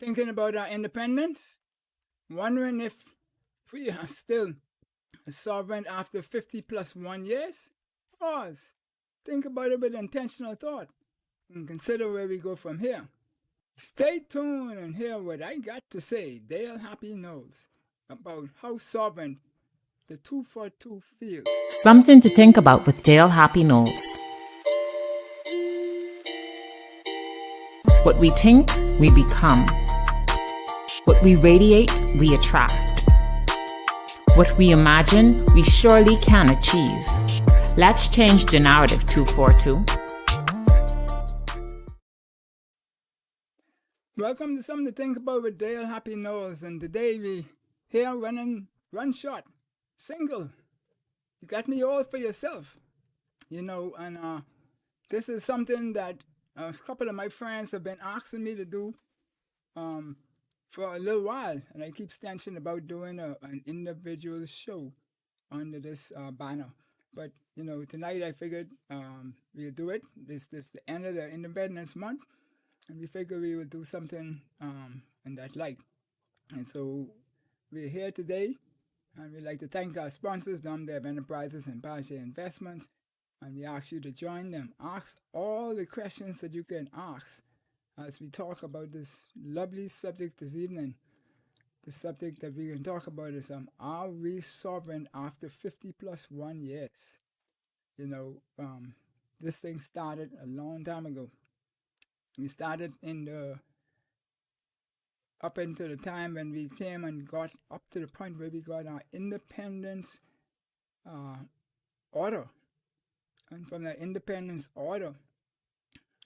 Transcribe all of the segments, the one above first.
Thinking about our independence, wondering if we are still a sovereign after 50 plus 1 years? Pause. Think about it with intentional thought and consider where we go from here. Stay tuned and hear what I got to say, Dale Happy Knowles, about how sovereign the 242 feels. Something to think about with Dale Happy Knowles. What we think, we become. What we radiate, we attract. What we imagine, we surely can achieve. Let's change the narrative, 242. Welcome to Something to Think About with Dale Happy Knowles, and today we here run short, single. You got me all for yourself, and this is something that a couple of my friends have been asking me to do for a little while, and I keep stanching about doing an individual show under this banner. But tonight I figured we'll do it. This is the end of the Independence Month, and we figured we would do something in that light. And so we're here today, and we'd like to thank our sponsors, Namdev Enterprises and Pasha Investments, and we ask you to join them. Ask all the questions that you can ask as we talk about this lovely subject this evening. The subject that we can talk about is are we sovereign after 50 plus 1 years? This thing started a long time ago. We started up until the time when we came and got up to the point where we got our independence order. And from that independence order,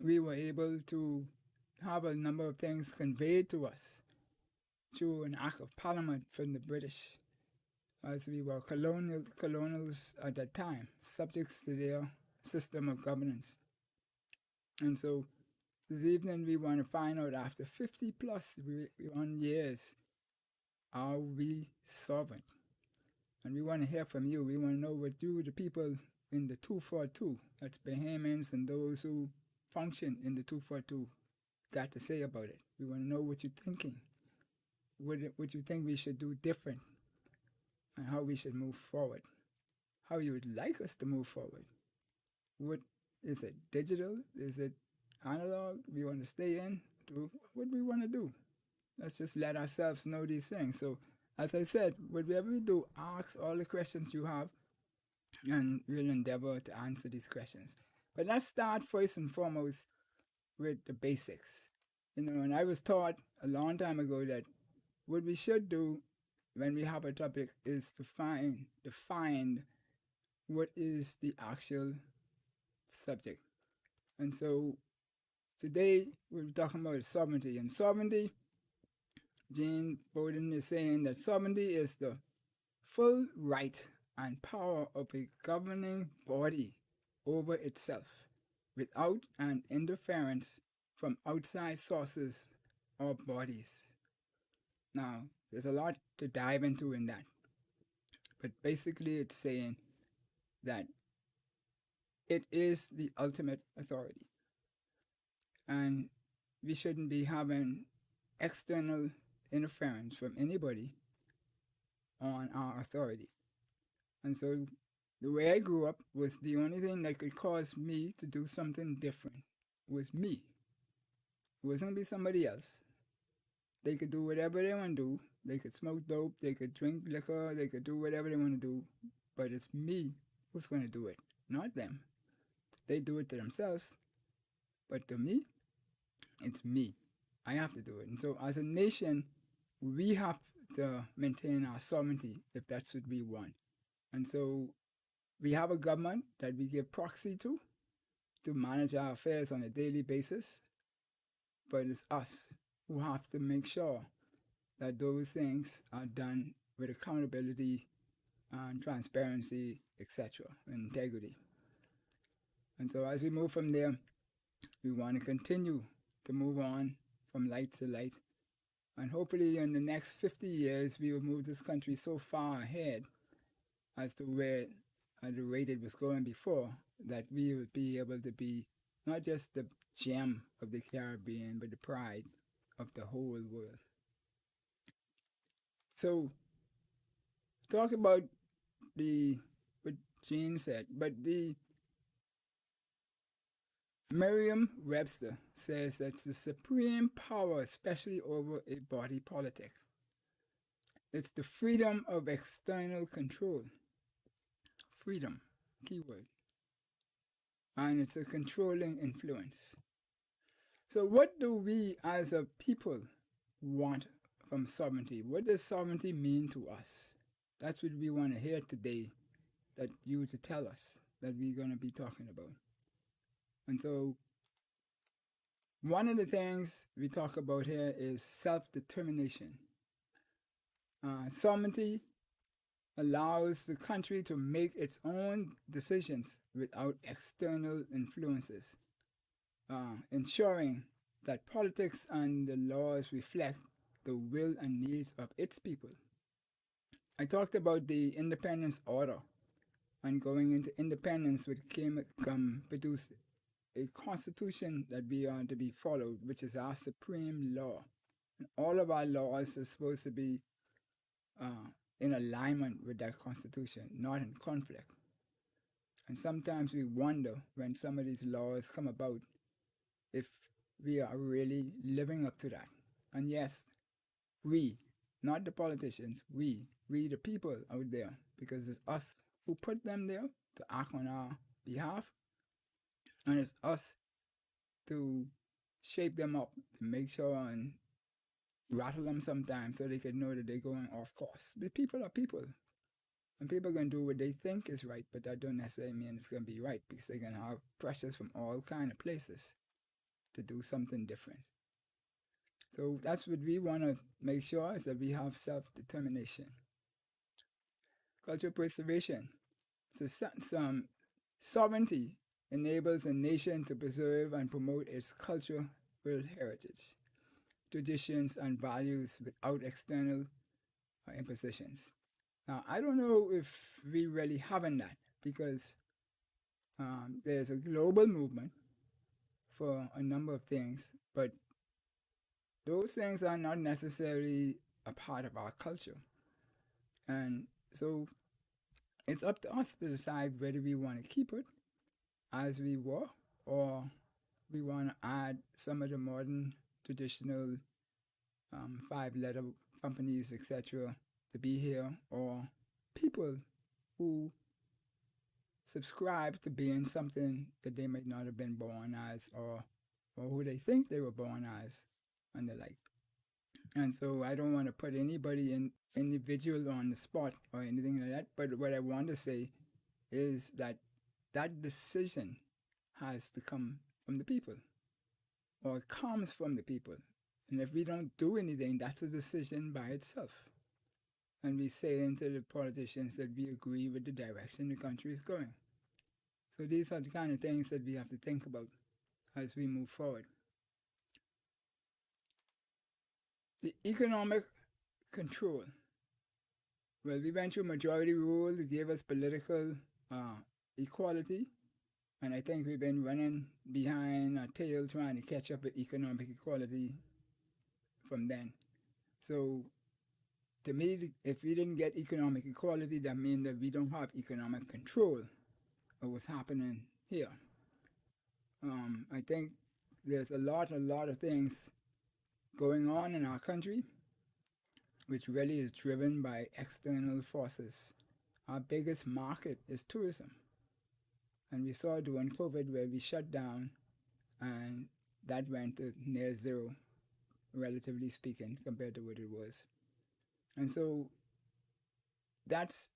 we were able to have a number of things conveyed to us through an act of parliament from the British, as we were colonials at that time, subjects to their system of governance. And so this evening we want to find out, after 50 plus 1 years, are we sovereign? And we want to hear from you. We want to know what you, the people in the 242, that's Bahamians and those who function in the 242, got to say about it. We want to know what you're thinking, what you think we should do different, and how we should move forward, how you would like us to move forward. What is it, digital? Is it analog? We want to stay in? Do what we want to do. Let's just let ourselves know these things. So, as I said, whatever we do, ask all the questions you have, and we'll endeavor to answer these questions. But let's start first and foremost with the basics. And I was taught a long time ago that what we should do when we have a topic is to define what is the actual subject. And so today we're talking about sovereignty. And sovereignty, Jane Bowden is saying that sovereignty is the full right and power of a governing body over itself, without an interference from outside sources or bodies. Now, there's a lot to dive into in that, but basically it's saying that it is the ultimate authority, and we shouldn't be having external interference from anybody on our authority. And so the way I grew up was the only thing that could cause me to do something different was me. It wasn't going to be somebody else. They could do whatever they want to do. They could smoke dope. They could drink liquor. They could do whatever they want to do. But it's me who's going to do it, not them. They do it to themselves. But to me, it's me. I have to do it. And so as a nation, we have to maintain our sovereignty if that's what we want. And so we have a government that we give proxy to manage our affairs on a daily basis. But it's us who have to make sure that those things are done with accountability and transparency, etc., and integrity. And so as we move from there, we want to continue to move on from light to light. And hopefully in the next 50 years, we will move this country so far ahead as to where at the rate it was going before, that we would be able to be not just the gem of the Caribbean, but the pride of the whole world. So, talk about the what Jean said, but the Merriam-Webster says that's the supreme power, especially over a body politic. It's the freedom of external control. Freedom, keyword. And it's a controlling influence. So, what do we as a people want from sovereignty? What does sovereignty mean to us? That's what we want to hear today, that you to tell us that we're going to be talking about. And so, one of the things we talk about here is self-determination. Sovereignty allows the country to make its own decisions without external influences, ensuring that politics and the laws reflect the will and needs of its people. I talked about the independence order, and going into independence, which produced a constitution that we are to be followed, which is our supreme law. And all of our laws are supposed to be in alignment with that constitution, not in conflict. And sometimes we wonder when some of these laws come about if we are really living up to that. And yes, we, not the politicians, we the people out there, because it's us who put them there to act on our behalf, and it's us to shape them up, to make sure and rattle them sometimes so they can know that they're going off course. The people are people, and people are going to do what they think is right, but that don't necessarily mean it's going to be right, because they're going to have pressures from all kind of places to do something different. So that's what we want to make sure, is that we have self-determination. Cultural preservation. So sovereignty enables a nation to preserve and promote its cultural heritage, traditions, and values without external impositions. Now, I don't know if we really having that, because there's a global movement for a number of things, but those things are not necessarily a part of our culture. And so it's up to us to decide whether we want to keep it as we were, or we want to add some of the modern traditional 5-letter companies, etc., to be here, or people who subscribe to being something that they might not have been born as, or who they think they were born as, and the like. And so I don't want to put anybody individual on the spot or anything like that, but what I want to say is that that decision has to come from the people, or it comes from the people. And if we don't do anything, that's a decision by itself. And we say to the politicians that we agree with the direction the country is going. So these are the kind of things that we have to think about as we move forward. The economic control. Well, we went through majority rule. It gave us political equality. And I think we've been running behind our tail trying to catch up with economic equality from then. So to me, if we didn't get economic equality, that means that we don't have economic control of what's happening here. I think there's a lot of things going on in our country which really is driven by external forces. Our biggest market is tourism. And we saw during COVID where we shut down, and that went to near zero, relatively speaking, compared to what it was. And so that's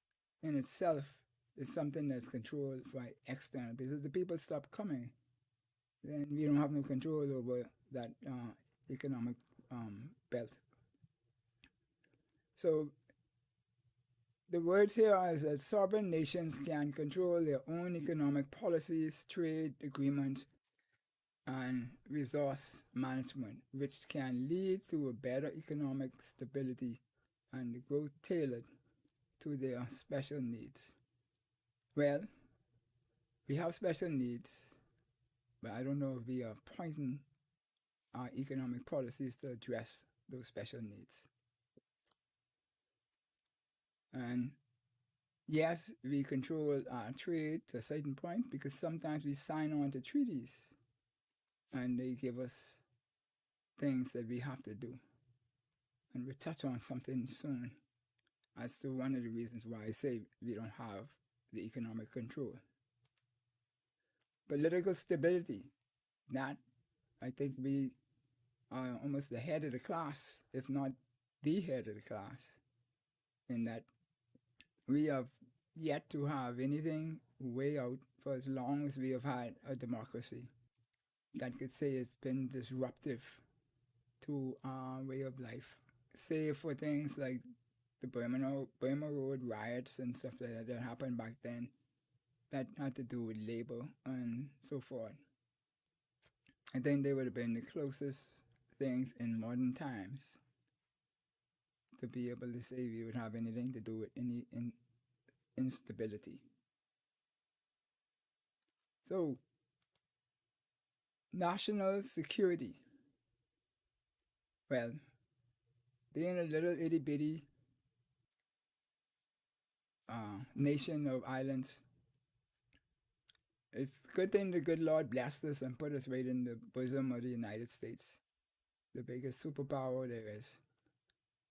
in itself is something that's controlled by external. Because if the people stop coming, then we don't have no control over that economic belt. So the words here are that sovereign nations can control their own economic policies, trade agreements, and resource management, which can lead to a better economic stability and growth tailored to their special needs. Well, we have special needs, but I don't know if we are pointing our economic policies to address those special needs. And yes, we control our trade to a certain point because sometimes we sign on to treaties and they give us things that we have to do. And we'll touch on something soon as to one of the reasons why I say we don't have the economic control. Political stability, that I think we are almost the head of the class, if not the head of the class, in that we have yet to have anything way out for as long as we have had a democracy that could say it's been disruptive to our way of life. Say for things like the Burma Road riots and stuff like that happened back then, that had to do with labor and so forth. I think they would have been the closest things in modern times to be able to say we would have anything to do with any instability. So, national security. Well, being a little itty bitty nation of islands, it's a good thing the good Lord blessed us and put us right in the bosom of the United States, the biggest superpower there is.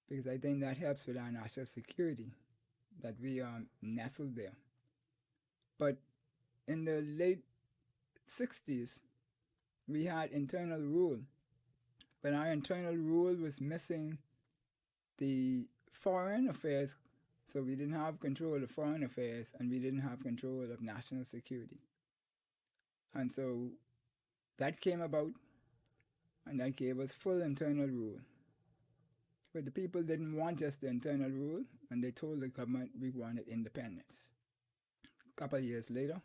Because I think that helps with our national security, that we are nestled there. But in the late 60s, we had internal rule, but our internal rule was missing the foreign affairs, so we didn't have control of foreign affairs and we didn't have control of national security. And so that came about and that gave us full internal rule. But the people didn't want just the internal rule, and they told the government we wanted independence. A couple of years later,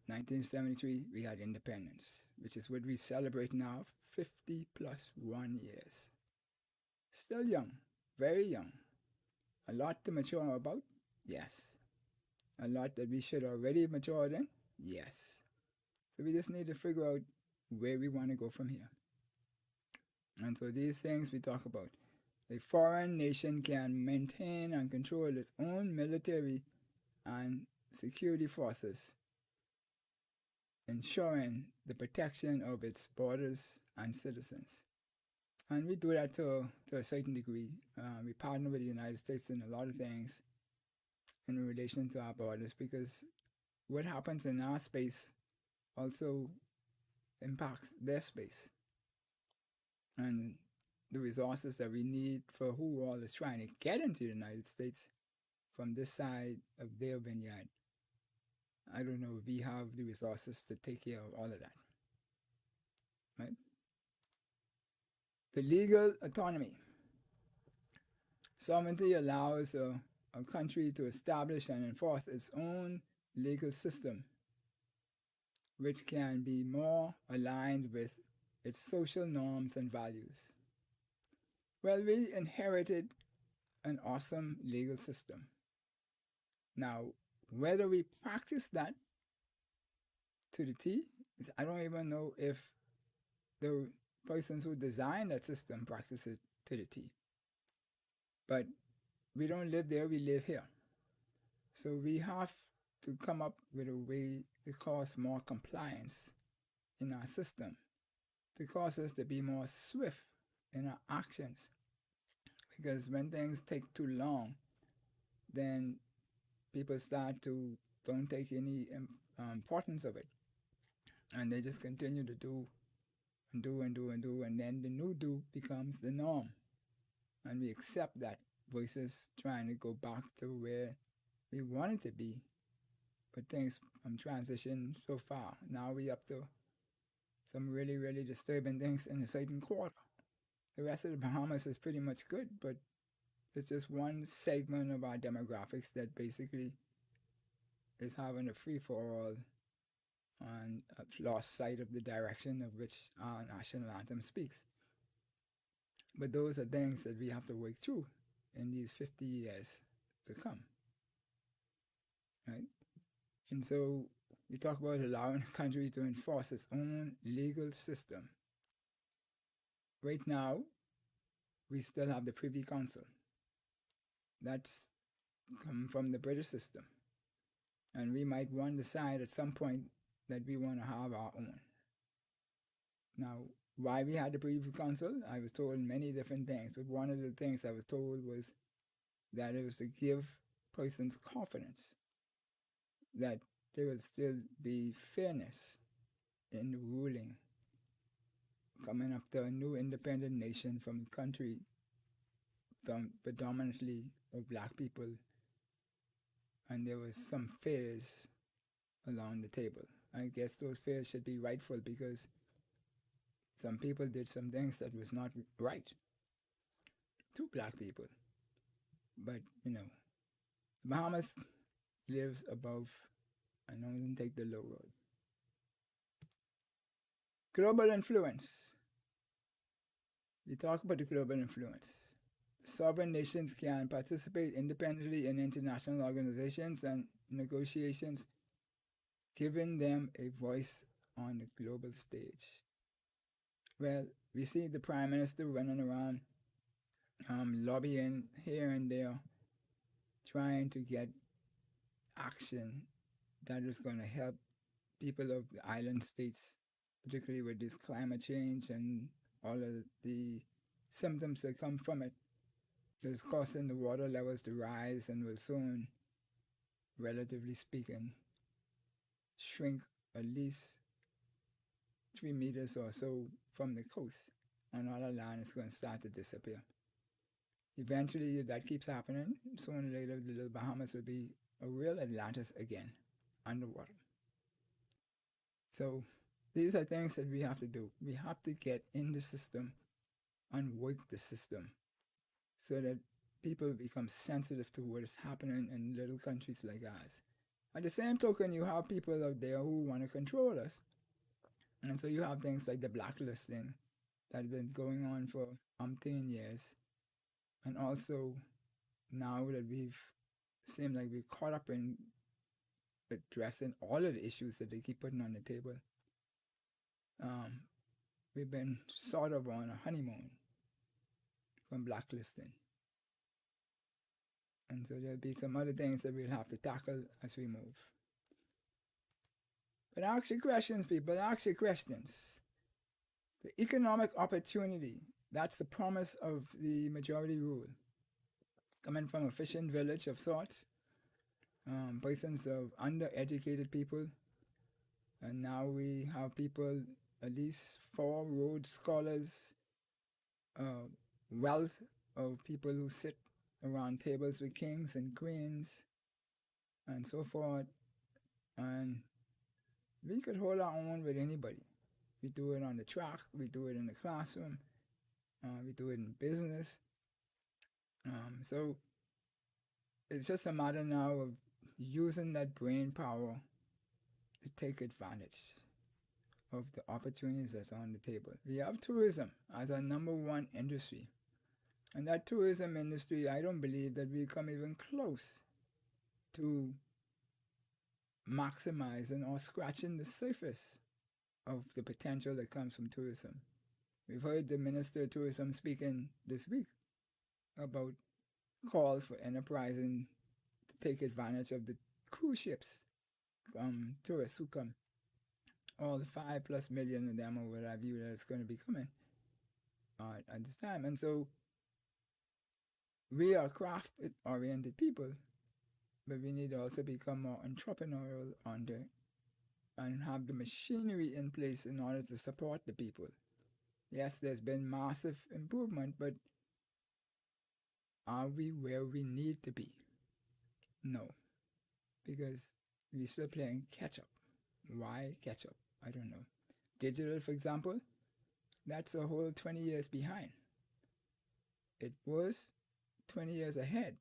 1973, we had independence, which is what we celebrate now, 50 plus 1 years. Still young, very young. A lot to mature about? Yes. A lot that we should already mature in? Yes. So we just need to figure out where we want to go from here. And so these things we talk about. A foreign nation can maintain and control its own military and security forces, ensuring the protection of its borders and citizens. And we do that to a certain degree. We partner with the United States in a lot of things in relation to our borders, because what happens in our space also impacts their space. And the resources that we need for who all is trying to get into the United States from this side of their vineyard. I don't know if we have the resources to take care of all of that. Right? The legal autonomy. Sovereignty allows a country to establish and enforce its own legal system, which can be more aligned with its social norms and values. Well, we inherited an awesome legal system. Now, whether we practice that to the T, I don't even know if the persons who designed that system practice it to the T. But we don't live there, we live here. So we have to come up with a way to cause more compliance in our system, to cause us to be more swift in our actions. Because when things take too long, then people start to don't take any importance of it. And they just continue to do and do and do and do, and then the new do becomes the norm. And we accept that versus trying to go back to where we wanted to be. But things transitioned so far. Now we up to some really, really disturbing things in a certain quarter. The rest of the Bahamas is pretty much good, but it's just one segment of our demographics that basically is having a free-for-all and lost sight of the direction of which our national anthem speaks. But those are things that we have to work through in these 50 years to come. Right? And so we talk about allowing a country to enforce its own legal system. right now, we still have the Privy Council. That's come from the British system. And we might want to decide at some point that we want to have our own. Now, why we had the Privy Council, I was told many different things, but one of the things I was told was that it was to give persons confidence that there would still be fairness in the ruling coming after a new independent nation from a country predominantly of black people, and there was some fears along the table. I guess those fears should be rightful because some people did some things that was not right to black people. But, you know, the Bahamas lives above and doesn't take the low road. Global influence. We talk about the global influence. Sovereign nations can participate independently in international organizations and negotiations, giving them a voice on the global stage. Well, we see the Prime Minister running around lobbying here and there, trying to get action that is going to help people of the island states, particularly with this climate change and all of the symptoms that come from it. It's causing the water levels to rise and will soon, relatively speaking, shrink at least 3 meters or so from the coast, and all the land is going to start to disappear. Eventually, if that keeps happening, sooner or later, the little Bahamas will be a real Atlantis again, underwater. So these are things that we have to do. We have to get in the system and work the system so that people become sensitive to what is happening in little countries like ours. At the same token, you have people out there who want to control us. And so you have things like the blacklisting that have been going on for umpteen years. And also, now that seemed like we've caught up in addressing all of the issues that they keep putting on the table, we've been sort of on a honeymoon from blacklisting. And so there'll be some other things that we'll have to tackle as we move. But ask your questions, people. Ask your questions. The economic opportunity, that's the promise of the majority rule. Coming from a fishing village of sorts, persons of undereducated people, and now we have people, at least 4 Rhodes Scholars, wealth of people who sit around tables with kings and queens, and so forth. And we could hold our own with anybody. We do it on the track, we do it in the classroom, we do it in business. So it's just a matter now of using that brain power to take advantage of the opportunities that's on the table. We have tourism as our #1 industry. And that tourism industry, I don't believe that we come even close to maximizing or scratching the surface of the potential that comes from tourism. We've heard the Minister of Tourism speaking this week about calls for enterprising to take advantage of the cruise ships, tourists who come, all the 5+ million of them or whatever that's going to be coming at this time. And so we are craft-oriented people, but we need to also become more entrepreneurial and have the machinery in place in order to support the people. Yes, there's been massive improvement, but are we where we need to be? No, because we're still playing catch-up. Why catch-up? I don't know. Digital, for example, that's a whole 20 years behind. It was 20 years ahead.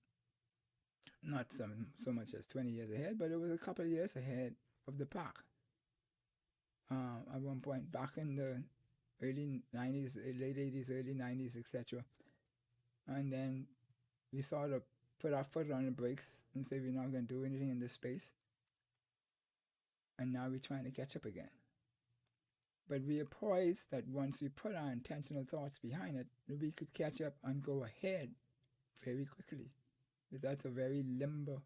Not so much as 20 years ahead, but it was a couple of years ahead of the pack. At one point, back in the early 90s, late 80s, early 90s, etc. And then we sort of put our foot on the brakes and say we're not going to do anything in this space. And now we're trying to catch up again. But we are poised that once we put our intentional thoughts behind it, we could catch up and go ahead very quickly. Because that's a very limber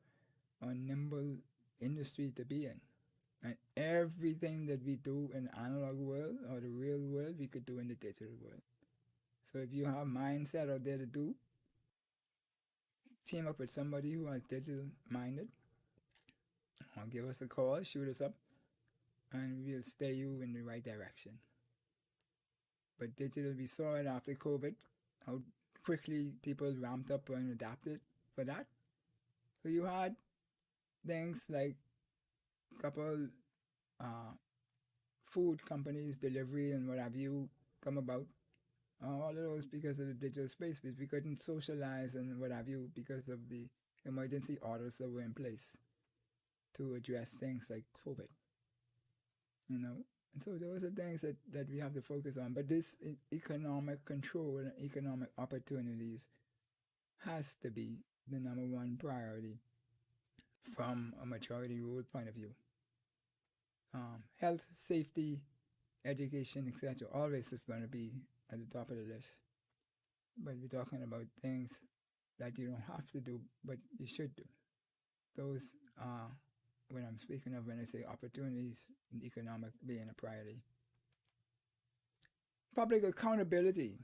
or nimble industry to be in. And everything that we do in the analog world or the real world, we could do in the digital world. So if you have mindset out there to do, team up with somebody who is digital minded, or give us a call, shoot us up, and we'll steer you in the right direction. But digital, we saw it after COVID, how quickly people ramped up and adapted for that. So you had things like a couple food companies, delivery and what have you come about. All of those because of the digital space, because we couldn't socialize and what have you because of the emergency orders that were in place to address things like COVID. And so those are things that we have to focus on. But this economic control and economic opportunities has to be the number one priority from a majority rule point of view. Health, safety, education, etc. always is going to be at the top of the list. But we're talking about things that you don't have to do, but you should do. Those are what I'm speaking of when I say opportunities in economic being a priority. Public accountability.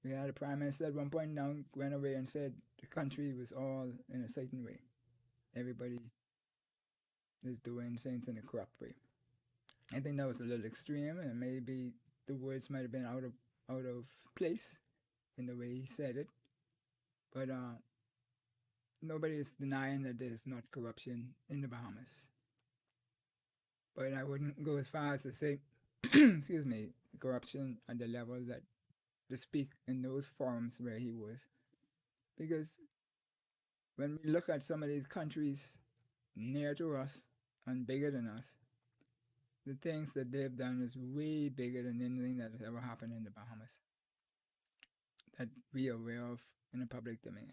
We had a prime minister at one point now went away and said the country was all in a certain way. Everybody is doing things in a corrupt way. I think that was a little extreme, and maybe the words might have been out of place in the way he said it. But nobody is denying that there's not corruption in the Bahamas. But I wouldn't go as far as to say, excuse me, corruption at the level that to speak in those forums where he was. Because when we look at some of these countries near to us and bigger than us, the things that they've done is way bigger than anything that has ever happened in the Bahamas that we are aware of in the public domain.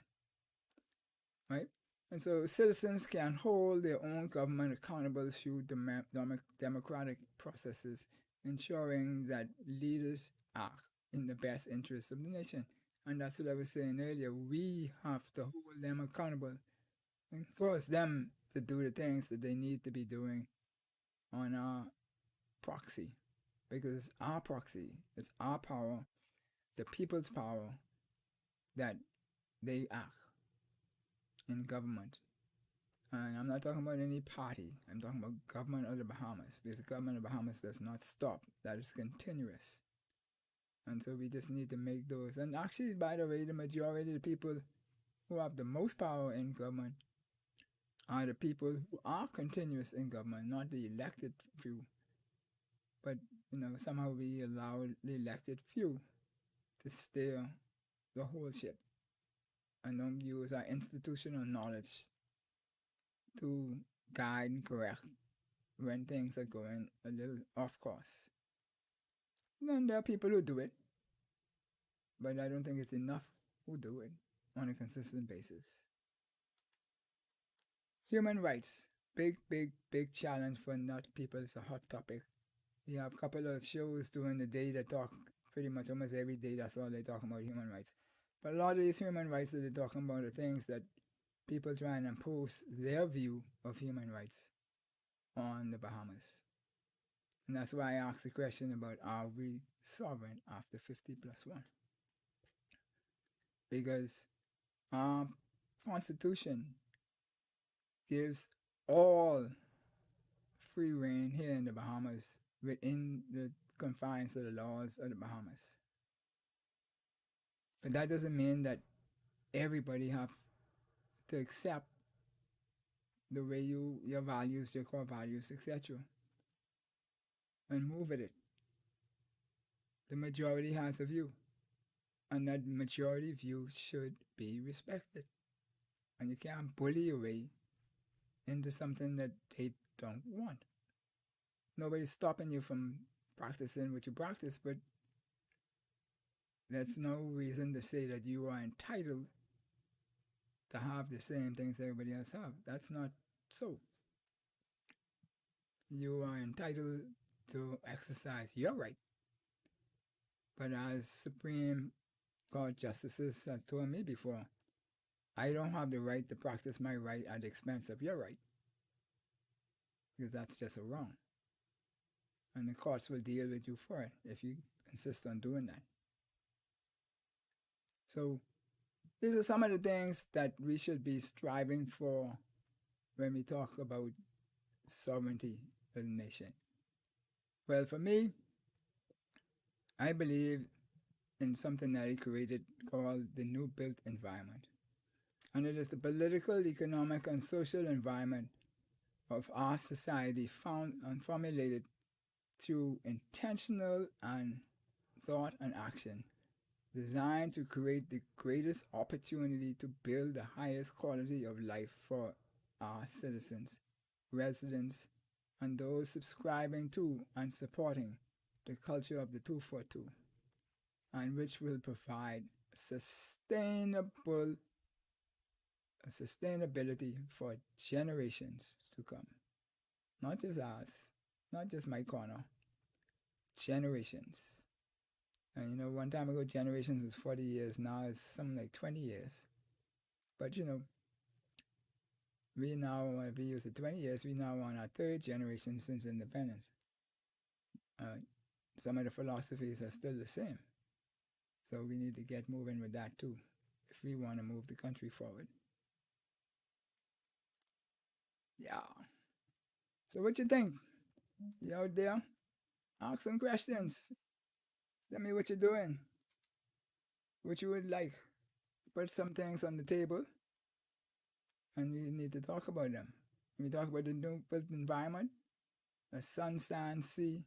Right? And so citizens can hold their own government accountable through democratic processes, ensuring that leaders act in the best interest of the nation. And that's what I was saying earlier. We have to hold them accountable and force them to do the things that they need to be doing on our proxy. Because it's our proxy, it's our power, the people's power, that they act in government. And I'm not talking about any party. I'm talking about government of the Bahamas. Because the government of the Bahamas does not stop. That is continuous. And so we just need to make those. And actually, by the way, the majority of the people who have the most power in government are the people who are continuous in government, not the elected few. But, somehow we allow the elected few to steer the whole ship and don't use our institutional knowledge to guide and correct when things are going a little off course. Then there are people who do it, but I don't think it's enough who do it on a consistent basis. Human rights, big challenge for not people. It's a hot topic. We have a couple of shows during the day that talk pretty much almost every day. That's all they talk about, human rights. But a lot of these human rights that they're talking about are things that people try and impose their view of human rights on the Bahamas. And that's why I asked the question about, are we sovereign after 50+1? Because our Constitution gives all free reign here in the Bahamas within the confines of the laws of the Bahamas. But that doesn't mean that everybody have to accept the way your values, your core values, etc. and move with it. The majority has a view, and that majority view should be respected. And you can't bully your way into something that they don't want. Nobody's stopping you from practicing what you practice, but that's no reason to say that you are entitled to have the same things everybody else have. That's not so. You are entitled to exercise your right. But as Supreme Court justices have told me before, I don't have the right to practice my right at the expense of your right, because that's just a wrong. And the courts will deal with you for it if you insist on doing that. So these are some of the things that we should be striving for when we talk about sovereignty of the nation. Well, for me, I believe in something that he created called the New Built Environment. And it is the political, economic, and social environment of our society found and formulated through intentional and thought and action, designed to create the greatest opportunity to build the highest quality of life for our citizens, residents, and those subscribing to and supporting the culture of the 242, and which will provide sustainability for generations to come. Not just us, not just my corner, generations. And you know, one time ago, generations was 40 years, now it's something like 20 years. But you know, we now, if we use the 20 years, we now on our third generation since independence. Some of the philosophies are still the same. So we need to get moving with that too, if we want to move the country forward. Yeah. So what you think? You out there? Ask some questions. Tell me what you're doing. What you would like. Put some things on the table. And we need to talk about them. When we talk about the new built environment, the sun, sand, sea,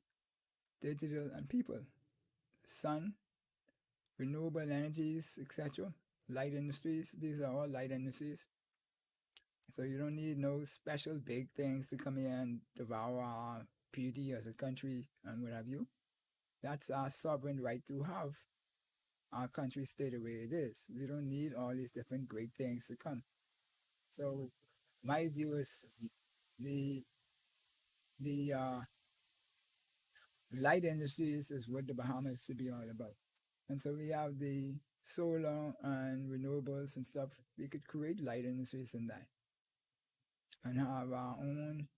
digital, and people. Sun, renewable energies, etc. Light industries. These are all light industries. So you don't need no special big things to come here and devour our beauty as a country and what have you. That's our sovereign right to have our country stay the way it is. We don't need all these different great things to come. So my view is the light industries is what the Bahamas should be all about. And so we have the solar and renewables and stuff. We could create light industries in that and have our own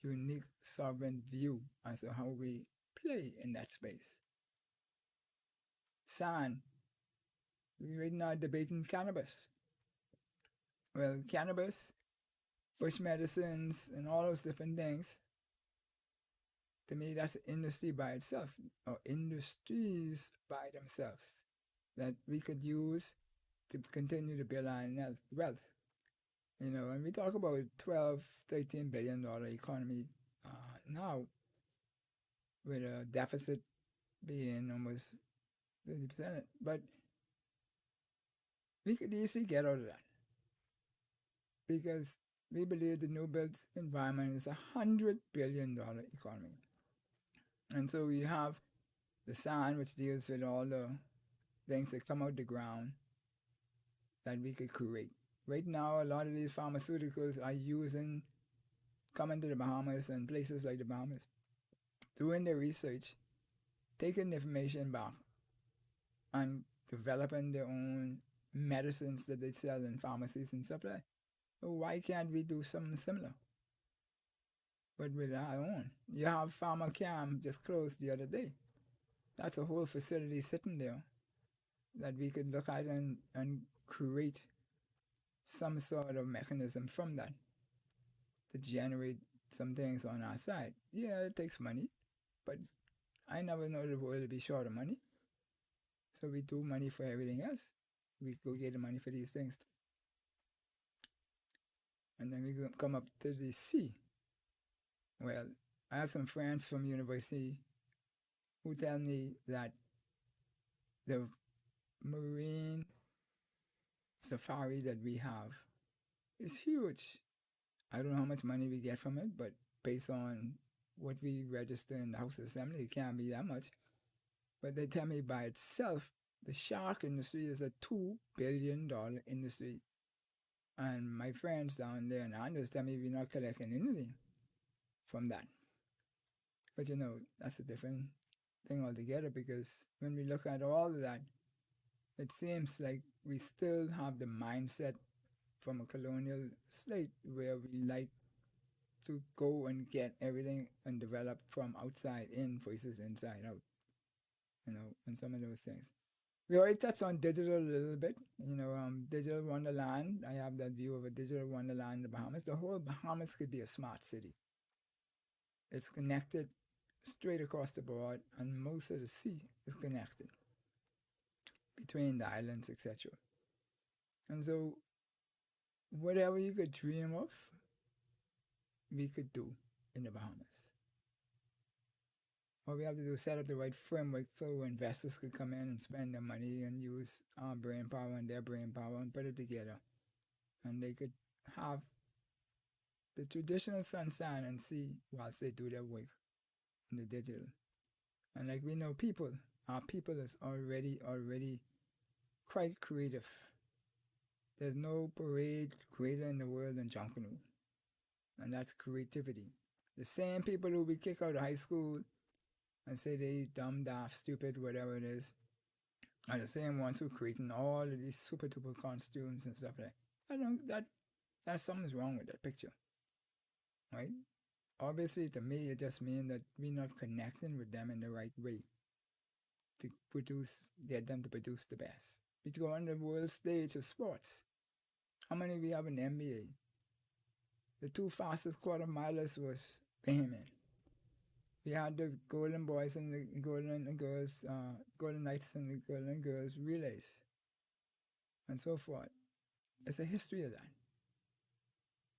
unique sovereign view as to how we play in that space. Sand. We're right now debating cannabis. Well, cannabis, bush medicines, and all those different things, to me, that's an industry by itself, or industries by themselves, that we could use to continue to build our wealth. You know, and we talk about $12, $13 billion economy now, with a deficit being almost 50%. But we could easily get out of that, because we believe the new built environment is $100 billion economy. And so we have the sand, which deals with all the things that come out the ground that we could create. Right now, a lot of these pharmaceuticals are coming to the Bahamas and places like the Bahamas, doing their research, taking the information back, and developing their own medicines that they sell in pharmacies and stuff like that. So why can't we do something similar, but with our own? You have PharmaCam just closed the other day. That's a whole facility sitting there that we could look at and create some sort of mechanism from that to generate some things on our side. Yeah, it takes money, but I never know the world will be short of money. So we do money for everything else. We go get the money for these things too. And then we come up to the sea. Well, I have some friends from university who tell me that the marine safari that we have is huge. I don't know how much money we get from it, but based on what we register in the House of Assembly, it can't be that much. But they tell me by itself, the shark industry is a $2 billion industry. And my friends down there in Anders tell me we're not collecting anything from that. But that's a different thing altogether, because when we look at all of that, it seems like we still have the mindset from a colonial state where we like to go and get everything and develop from outside in versus inside out, and some of those things. We already touched on digital a little bit, digital wonderland. I have that view of a digital wonderland in the Bahamas. The whole Bahamas could be a smart city. It's connected straight across the board, and most of the sea is connected between the islands, etc. And so, whatever you could dream of, we could do in the Bahamas. All we have to do is set up the right framework so investors could come in and spend their money and use our brain power and their brain power and put it together. And they could have the traditional sunshine and sea whilst they do their work in the digital. And like we know our people is already quite creative. There's no parade greater in the world than Junkanoo. And that's creativity. The same people who we kick out of high school and say they dumb, daft, stupid, whatever it is, are the same ones who creating all of these super duper costumes and stuff like that. That something's wrong with that picture, right? Obviously, to me, it just means that we're not connecting with them in the right way to get them to produce the best. We go on the world stage of sports. How many we have in the NBA? The 2 fastest quarter milers was Bahamian. We had the Golden Boys and the Golden Knights and the Golden Girls relays, and so forth. It's a history of that.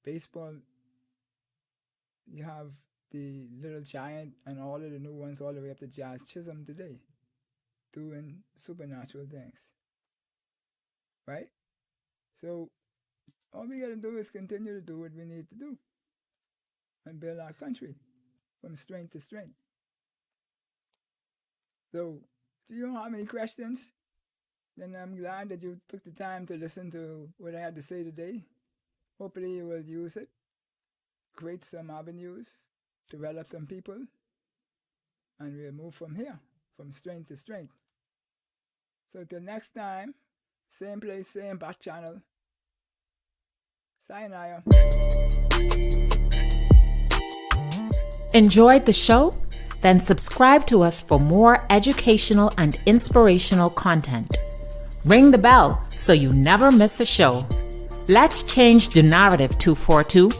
Baseball, you have the Little Giant and all of the new ones all the way up to Jazz Chisholm today, doing supernatural things. Right? So, all we got to do is continue to do what we need to do and build our country from strength to strength. So, if you don't have any questions, then I'm glad that you took the time to listen to what I had to say today. Hopefully you will use it, create some avenues, develop some people, and we'll move from here, from strength to strength. So till next time, same place, same back channel. Sayonara. Enjoyed the show? Then subscribe to us for more educational and inspirational content. Ring the bell so you never miss a show. Let's change the narrative 242